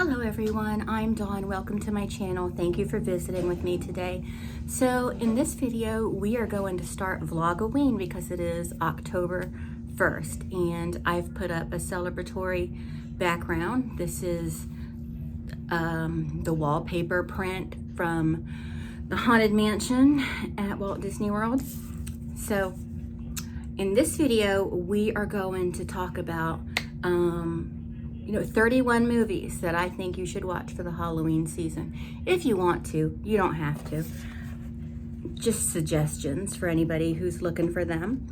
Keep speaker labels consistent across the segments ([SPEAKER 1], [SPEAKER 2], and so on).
[SPEAKER 1] Hello everyone, I'm Dawn. Welcome to my channel. Thank you for visiting with me today. So in this video, we are going to start Vlogoween because it is October 1st and I've put up a celebratory background. This is the wallpaper print from the Haunted Mansion at Walt Disney World. So in this video, we are going to talk about 31 movies that I think you should watch for the Halloween season. If you want to, you don't have to. Just suggestions for anybody who's looking for them.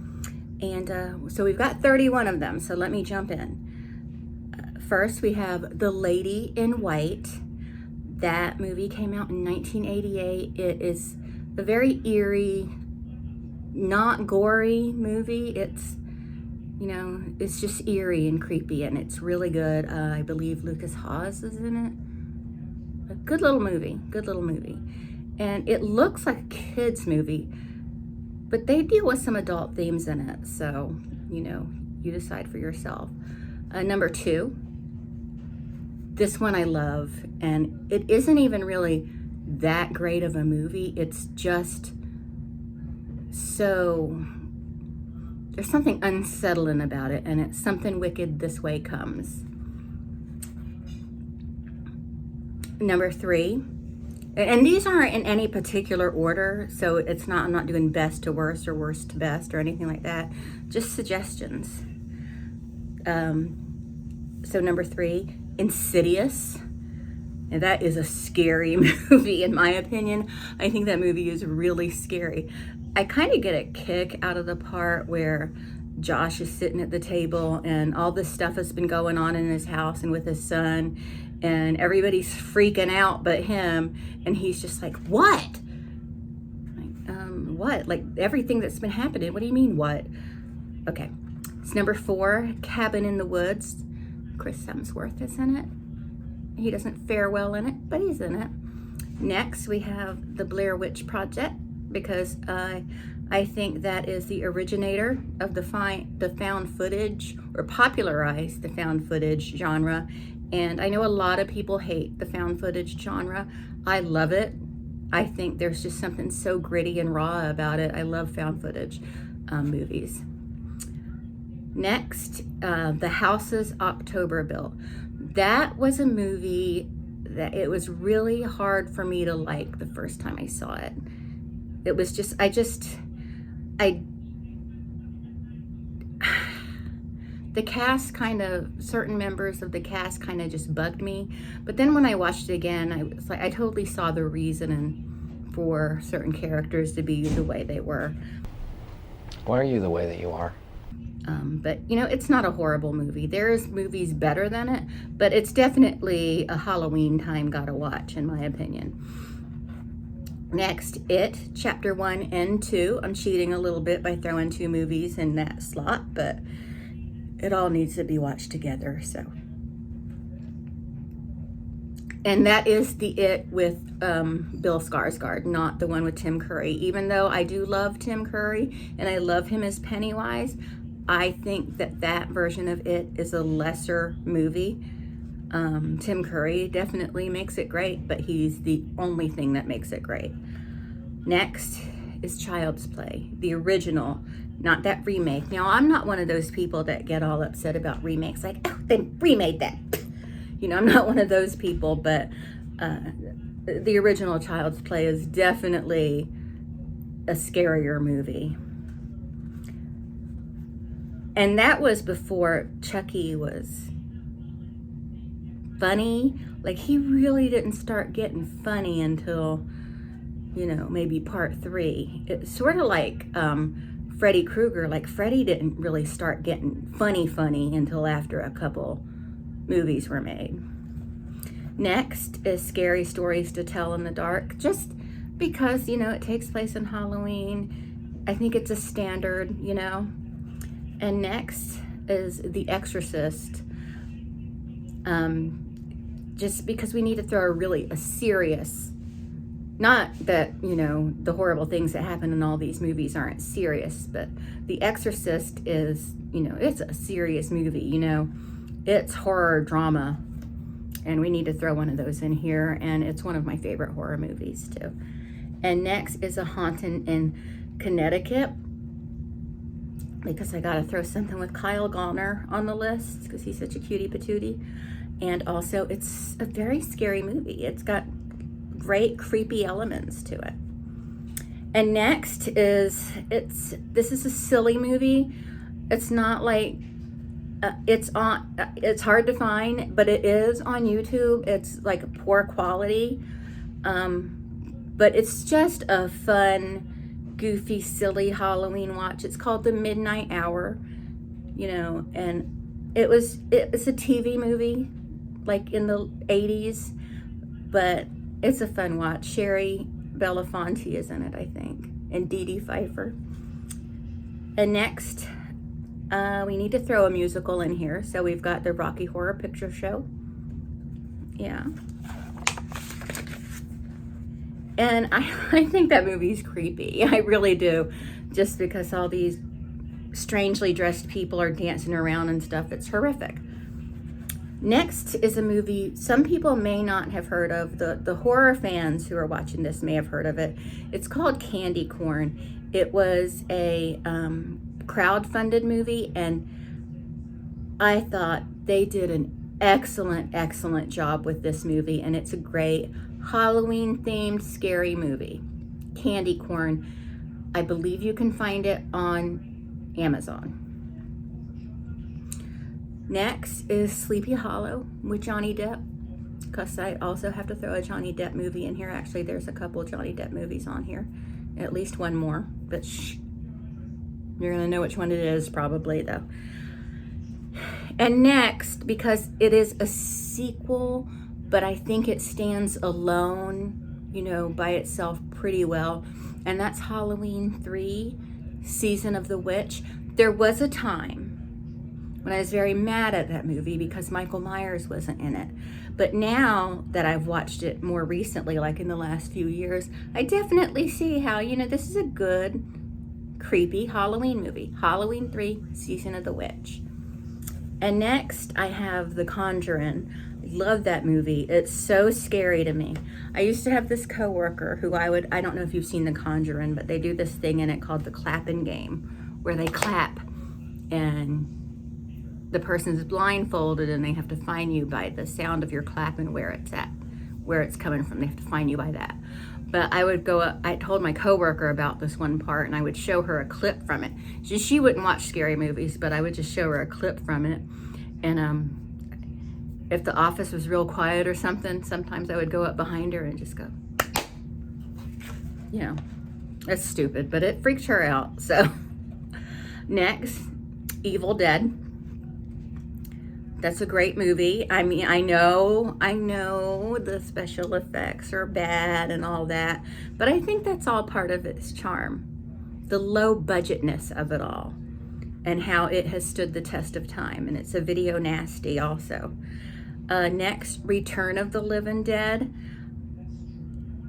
[SPEAKER 1] And so we've got 31 of them, so let me jump in. First, we have The Lady in White. That movie came out in 1988. It is a very eerie, not gory movie. It's just eerie and creepy, and it's really good. I believe Lucas Haas is in it. A good little movie. And it looks like a kid's movie, but they deal with some adult themes in it, so, you decide for yourself. Number 2, this one I love, and it isn't even really that great of a movie. It's just so... there's something unsettling about it, and it's Something Wicked This Way Comes. Number 3, and these aren't in any particular order, so I'm not doing best to worst or worst to best or anything like that, just suggestions. So number 3, Insidious. And that is a scary movie, in my opinion. I think that movie is really scary. I kind of get a kick out of the part where Josh is sitting at the table and all this stuff has been going on in his house and with his son, and everybody's freaking out but him, and he's just like, what? What? Like, everything that's been happening, what do you mean, what? Okay, it's number 4, Cabin in the Woods. Chris Hemsworth is in it. He doesn't fare well in it, but he's in it. Next, we have The Blair Witch Project, because I think that is the originator of the found footage, or popularized the found footage genre. And I know a lot of people hate the found footage genre. I love it. I think there's just something so gritty and raw about it. I love found footage movies. Next, The Houses October Bill. That was a movie that it was really hard for me to like the first time I saw it. It was just, the cast certain members of the cast kind of just bugged me. But then when I watched it again, I totally saw the reasoning for certain characters to be the way they were.
[SPEAKER 2] Why are you the way that you are?
[SPEAKER 1] But it's not a horrible movie. There's movies better than it, but it's definitely a Halloween time gotta watch, in my opinion. Next, It, Chapter 1 and 2. I'm cheating a little bit by throwing 2 movies in that slot, but it all needs to be watched together, so. And that is the It with Bill Skarsgård, not the one with Tim Curry. Even though I do love Tim Curry and I love him as Pennywise, I think that version of It is a lesser movie. Tim Curry definitely makes it great, but he's the only thing that makes it great. Next is Child's Play, the original, not that remake. Now, I'm not one of those people that get all upset about remakes, like, oh, they remade that. I'm not one of those people, but the original Child's Play is definitely a scarier movie. And that was before Chucky was funny. Like, he really didn't start getting funny until, maybe part 3. It's sort of like Freddy Krueger. Like, Freddy didn't really start getting funny until after a couple movies were made. Next is Scary Stories to Tell in the Dark. Just because, it takes place in Halloween. I think it's a standard, And next is The Exorcist. Just because we need to throw a serious, not that, the horrible things that happen in all these movies aren't serious, but The Exorcist is, it's a serious movie, It's horror drama. And we need to throw one of those in here, and it's one of my favorite horror movies too. And next is A Haunting in Connecticut, because I gotta throw something with Kyle Gallner on the list because he's such a cutie patootie. And also it's a very scary movie. It's got great creepy elements to it. And next is, this is a silly movie. It's not like, it's hard to find, but it is on YouTube. It's like poor quality. But it's just a fun, goofy, silly Halloween watch. It's called The Midnight Hour, you know, and it's a TV movie like in the 80s, but it's a fun watch. Sherry Belafonte is in it, I think, and Dee Dee Pfeiffer. And next, we need to throw a musical in here. So we've got the Rocky Horror Picture Show. Yeah. And I think that movie's creepy. I really do. Just because all these strangely dressed people are dancing around and stuff. It's horrific. Next is a movie some people may not have heard of. The horror fans who are watching this may have heard of it. It's called Candy Corn. It was a crowd-funded movie, and I thought they did an excellent job with this movie, and it's a great Halloween-themed scary movie. Candy Corn. I believe you can find it on Amazon. Next is Sleepy Hollow with Johnny Depp, because I also have to throw a Johnny Depp movie in here. Actually, there's a couple Johnny Depp movies on here. At least one more, but you're gonna know which one it is probably though. And next, because it is a sequel, but I think it stands alone, you know, by itself pretty well, and that's Halloween 3, Season of the Witch. There was a time when I was very mad at that movie because Michael Myers wasn't in it. But now that I've watched it more recently, like in the last few years, I definitely see how, you know, this is a good, creepy Halloween movie. Halloween 3, Season of the Witch. And next, I have The Conjuring. Love that movie. It's so scary to me. I used to have this coworker who I don't know if you've seen The Conjuring, but they do this thing in it called the clapping game, where they clap and the person's blindfolded and they have to find you by the sound of your clapping where it's at, where it's coming from. They have to find you by that. But I would go up, I told my coworker about this one part, and I would show her a clip from it. She wouldn't watch scary movies, but I would just show her a clip from it. And if the office was real quiet or something, sometimes I would go up behind her and just go, you know, that's stupid, but it freaked her out. So next, Evil Dead. That's a great movie. I mean, I know the special effects are bad and all that, but I think that's all part of its charm. The low budgetness of it all and how it has stood the test of time. And it's a video nasty also. Next, Return of the Living Dead.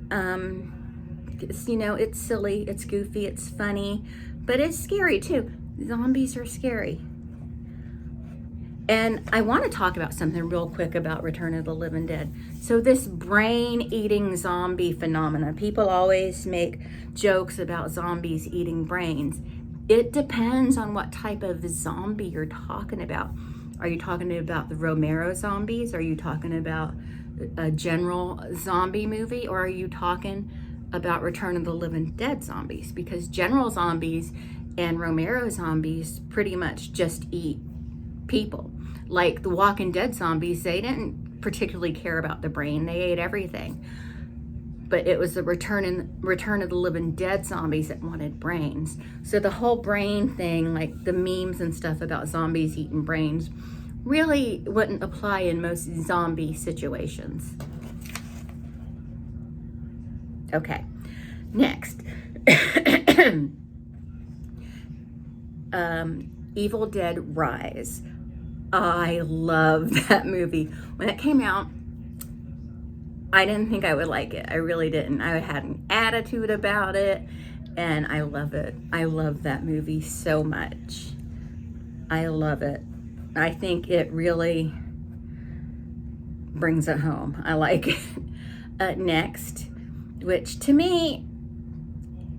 [SPEAKER 1] You know, it's silly, it's goofy, it's funny, but it's scary too. Zombies are scary. And I want to talk about something real quick about Return of the Living Dead. So this brain-eating zombie phenomena, people always make jokes about zombies eating brains. It depends on what type of zombie you're talking about. Are you talking about the Romero zombies? Are you talking about a general zombie movie? Or are you talking about Return of the Living Dead zombies? Because general zombies and Romero zombies pretty much just eat people. Like the Walking Dead zombies, they didn't particularly care about the brain. They ate everything. But it was the Return of the Living Dead zombies that wanted brains. So the whole brain thing, like the memes and stuff about zombies eating brains, really wouldn't apply in most zombie situations. Okay, next. Evil Dead Rise. I love that movie. When it came out, I didn't think I would like it. I really didn't. I had an attitude about it, and I love it. I love that movie so much. I love it. I think it really brings it home. I like it. Next, which to me,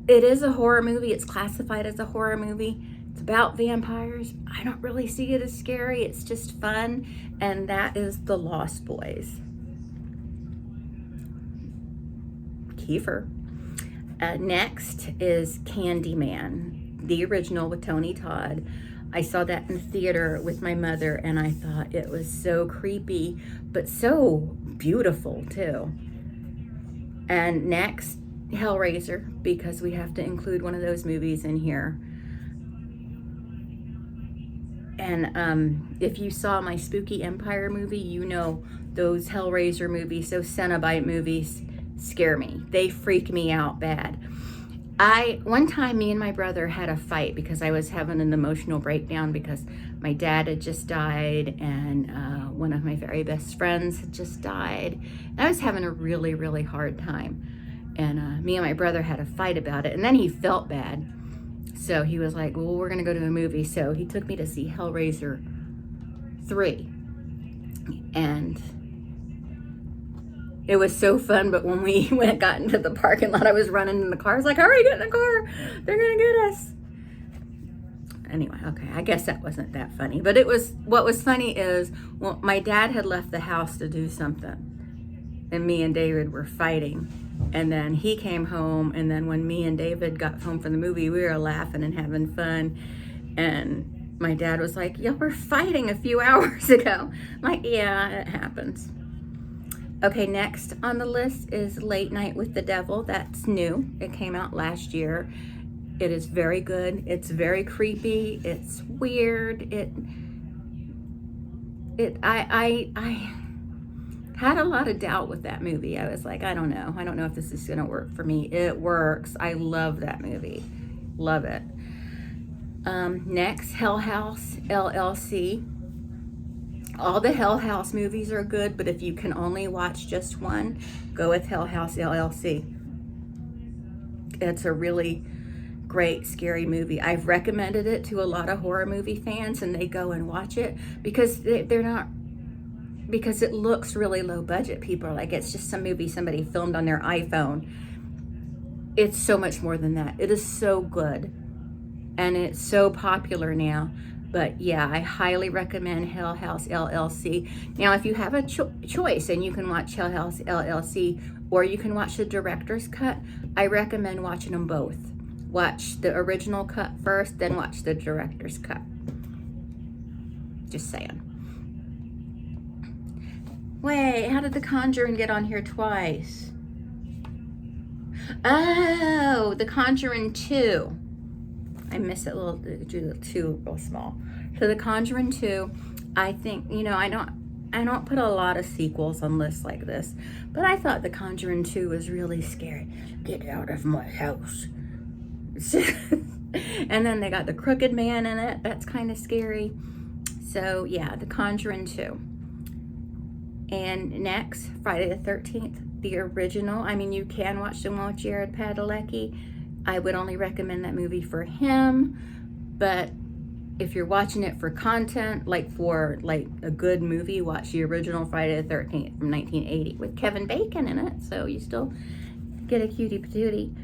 [SPEAKER 1] it is a horror movie. It's classified as a horror movie. It's about vampires. I don't really see it as scary. It's just fun. And that is The Lost Boys. Kiefer. Next is Candyman, the original with Tony Todd. I saw that in the theater with my mother, and I thought it was so creepy, but so beautiful too. And next, Hellraiser, because we have to include one of those movies in here. And if you saw my Spooky Empire movie, you know those Hellraiser movies, those Cenobite movies scare me. They freak me out bad. One time, me and my brother had a fight because I was having an emotional breakdown because my dad had just died and one of my very best friends had just died. And I was having a really, really hard time. And me and my brother had a fight about it. And then he felt bad. So he was like, well, we're going to go to a movie. So he took me to see Hellraiser 3. And it was so fun, but when we got into the parking lot, I was running in the car. I was like, hurry, get in the car. They're going to get us. Anyway, okay, I guess that wasn't that funny. But what was funny is, well, my dad had left the house to do something. And me and David were fighting. And then he came home. And then when me and David got home from the movie, we were laughing and having fun. And my dad was like, y'all were fighting a few hours ago. I'm like, yeah, it happens. Okay, next on the list is Late Night with the Devil. That's new. It came out last year. It is very good. It's very creepy. It's weird. I had a lot of doubt with that movie. I was like, I don't know. I don't know if this is gonna work for me. It works. I love that movie. Love it. Next, Hell House LLC. All the Hell House movies are good, but if you can only watch just one, go with Hell House LLC. It's a really great, scary movie. I've recommended it to a lot of horror movie fans, and they go and watch it because because it looks really low budget. People are like, it's just some movie somebody filmed on their iPhone. It's so much more than that. It is so good, and it's so popular now. But yeah, I highly recommend Hell House LLC. Now, if you have a choice and you can watch Hell House LLC or you can watch the director's cut, I recommend watching them both. Watch the original cut first, then watch the director's cut. Just saying. Wait, how did The Conjuring get on here twice? Oh, The Conjuring 2. I miss it drew too real small. So The Conjuring 2, I think, I don't put a lot of sequels on lists like this, but I thought The Conjuring 2 was really scary. Get out of my house. And then they got the Crooked Man in it. That's kind of scary. So yeah, The Conjuring 2. And next, Friday the 13th, the original. I mean, you can watch the one with Jared Padalecki. I would only recommend that movie for him, but if you're watching it for content, for a good movie, watch the original Friday the 13th from 1980 with Kevin Bacon in it, so you still get a cutie patootie.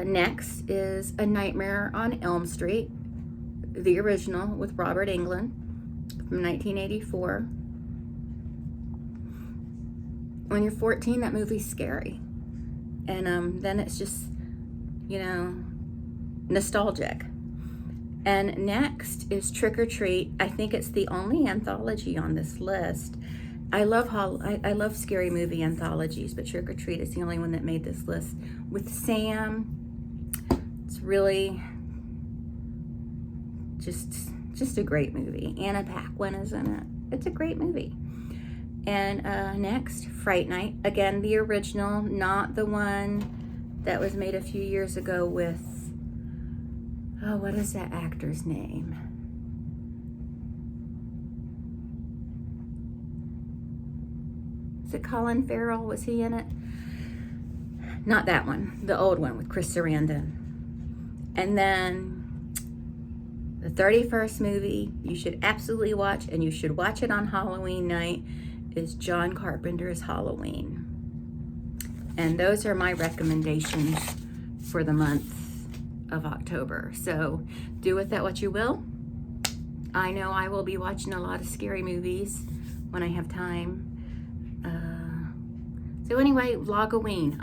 [SPEAKER 1] Next is A Nightmare on Elm Street, the original with Robert Englund from 1984. When you're 14, that movie's scary, and then it's just nostalgic. And next is Trick or Treat. I think it's the only anthology on this list. I love scary movie anthologies, but Trick or Treat is the only one that made this list with Sam. It's really just a great movie. Anna Paquin is in it. It's a great movie. And next, Fright Night. Again, the original, not the one that was made a few years ago with, what is that actor's name? Is it Colin Farrell? Was he in it? Not that one. The old one with Chris Sarandon. And then the 31st movie you should absolutely watch, and you should watch it on Halloween night, is John Carpenter's Halloween. And those are my recommendations for the month of October. So do with that what you will. I know I will be watching a lot of scary movies when I have time. So anyway, Vlogoween.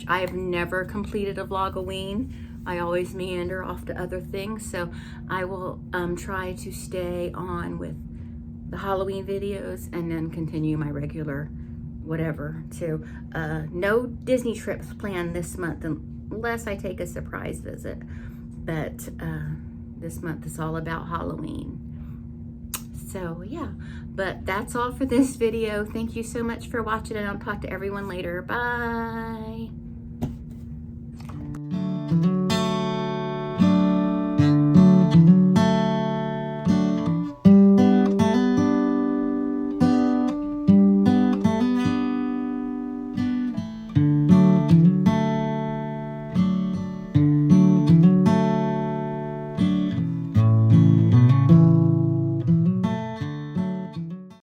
[SPEAKER 1] I have never completed a Vlogoween. I always meander off to other things. So I will try to stay on with the Halloween videos and then continue my regular whatever too. No Disney trips planned this month unless I take a surprise visit. But this month is all about Halloween. So yeah, but that's all for this video. Thank you so much for watching, and I'll talk to everyone later. Bye.